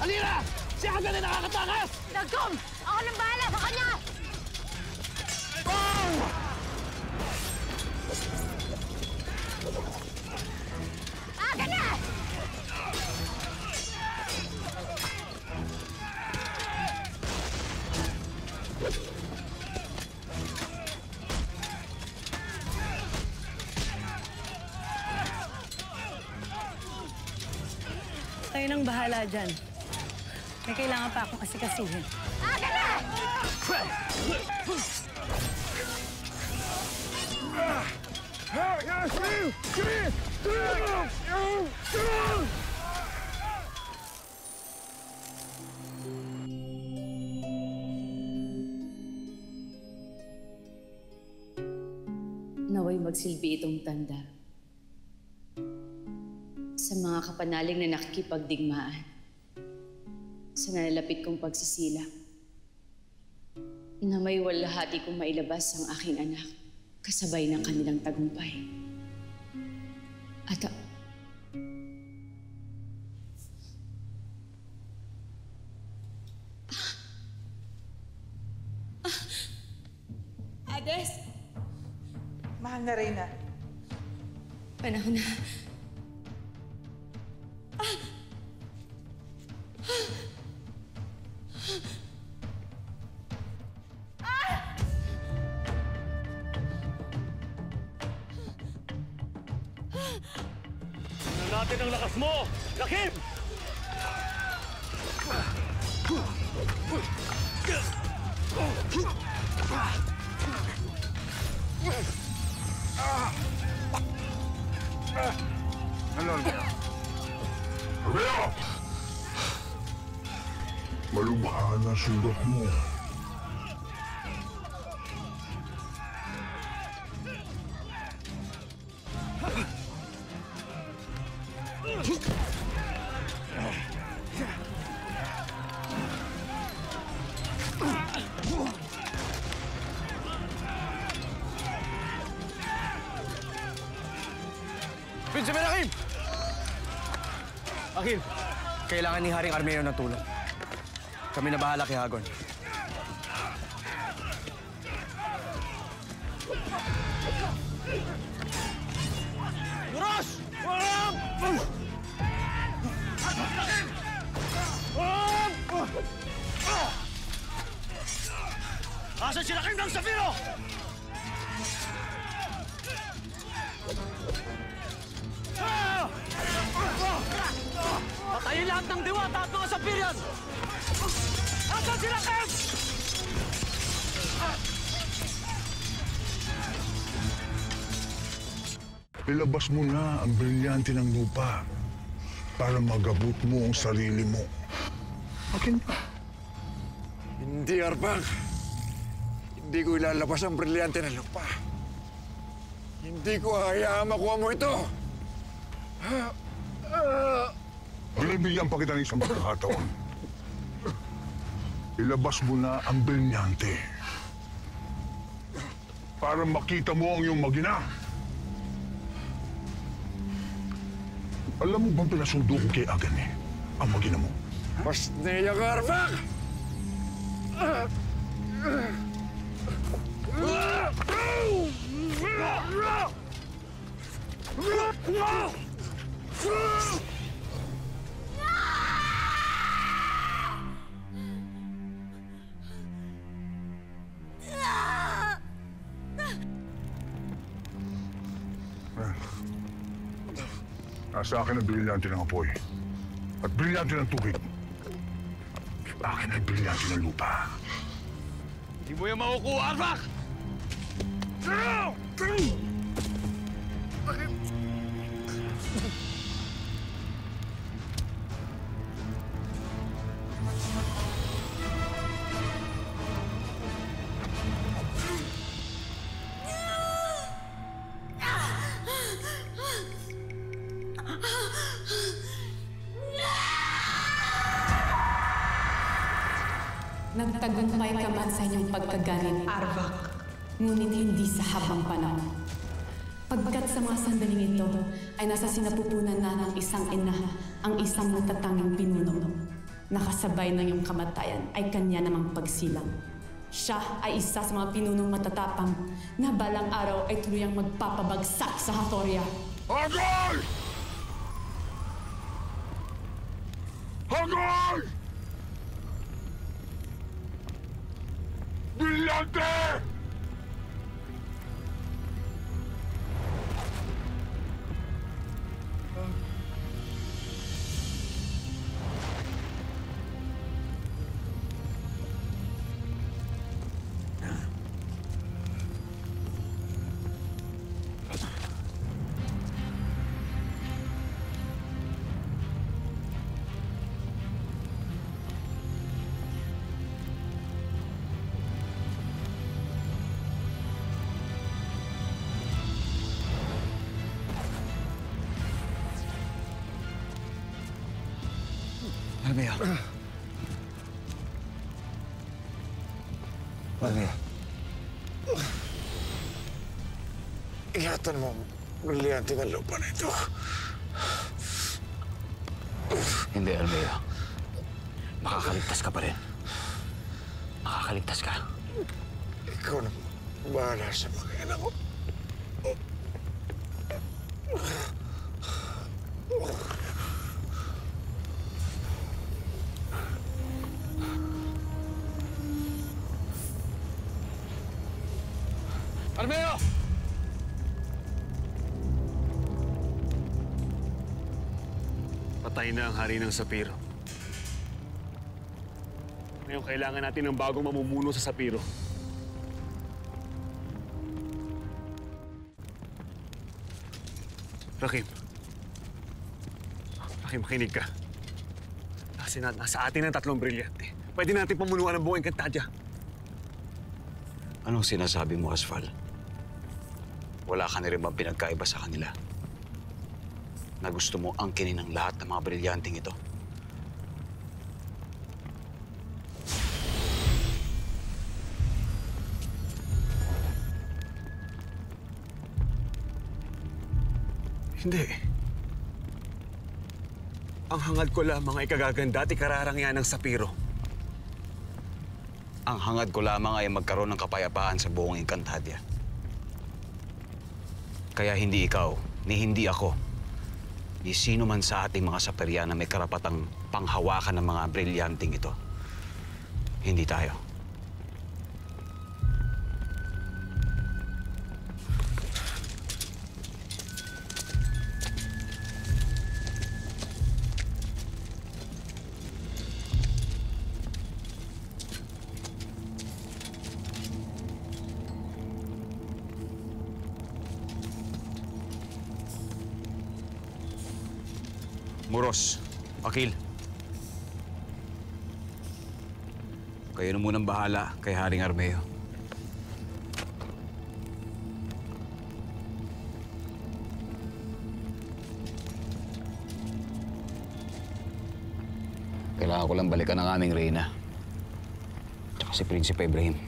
Halina! Si Aga na nakakatakas! Dagkong! Ako nang bahala sa kanya! Oh! Aga na! Kayo nang bahala dyan. May kailangan pa akong asikasuhin. Aga na! Naway magsilbi itong tanda sa mga kapanaling na nakikipagdigmaan sa nalalapit kong pagsisilak na may walahati kong mailabas ang aking anak kasabay ng kanilang tagumpay. At Ades! Mahal na Reyna. Panahon na. Tingnan natin ang lakas mo! Lakim! Ano? Rabia! Malubha na sugat mo. Benjamin Akim! Akim, kailangan ni Haring Armeo ng tulong. Kami na bahala kay Hagon. Duros! Asan si Akim ng Safiro? Patayin lahat ng diwata at mga Sapirian! Asan sila, Kev? Ilabas mo na ang brilyante ng lupa para magabot mo ang sarili mo. Akin pa. Hindi, Arbang. Hindi ko ilalabas ang brilyante ng lupa. Hindi ko hayaan makuha mo ito. Binibigyan pa kita ng isang pagkakataon. Ilabas mo na ang brilyante para makita mo ang iyong magina. Alam mo bang pinasundo ko kay Agane ang magina mo? Mas neya ka, Arbang! Nasa akin ang brilyante ng apoy at brilyante ng tubig. Akin ay brilyante ng lupa. Hindi mo yung makukuha, Arbak! Nagtagumpay ka man sa inyong pagkaganit, Arbak. Ngunit hindi sa habang panahon. Pagkat sa mga sandaling ito ay nasa sinapupunan na ng isang ina ang isang natatanging pinuno. nakasabay ng iyong kamatayan ay kanya namang pagsilang. Siya ay isa sa mga pinunong matatapang na balang araw ay tuluyang magpapabagsak sa Hatoria. Hagay! Hagay! Brilyante! Armeo. Armeo. Ingatan mo ang brilyante ng lupa na ito. Hindi, Armeo. Makakaligtas ka pa rin. Makakaligtas ka. Ikaw na bahala sa mga anak ko. Armeo! Patay na ang hari ng Sapiro. Ngayon kailangan natin ng bagong mamumuno sa Sapiro. Rakim. Rakim, makinig ka. Nasa atin ang tatlong brilyante. Pwede natin pamunuan ang buong Encantadia. Anong sinasabi mo, Asfal? Wala ka na rin bang pinagkaiba sa kanila? Na gusto mo angkinin ang lahat ng mga brilyanteng ito? Hindi. Ang hangad ko lamang ay kagaganda at ikararangyan ng Sapiro. Ang hangad ko lamang ay magkaroon ng kapayapaan sa buong Encantadia. Kaya hindi ikaw, ni hindi ako, ni sino man sa ating mga Saperian na may karapatang panghawakan ng mga brilyanteng ito. Hindi tayo. Muros, Akil. Kayo na munang bahala kay Haring Armeo. Kailangan ko lang balikan ang aming reyna. Tsaka si Prinsipe Ibrahim.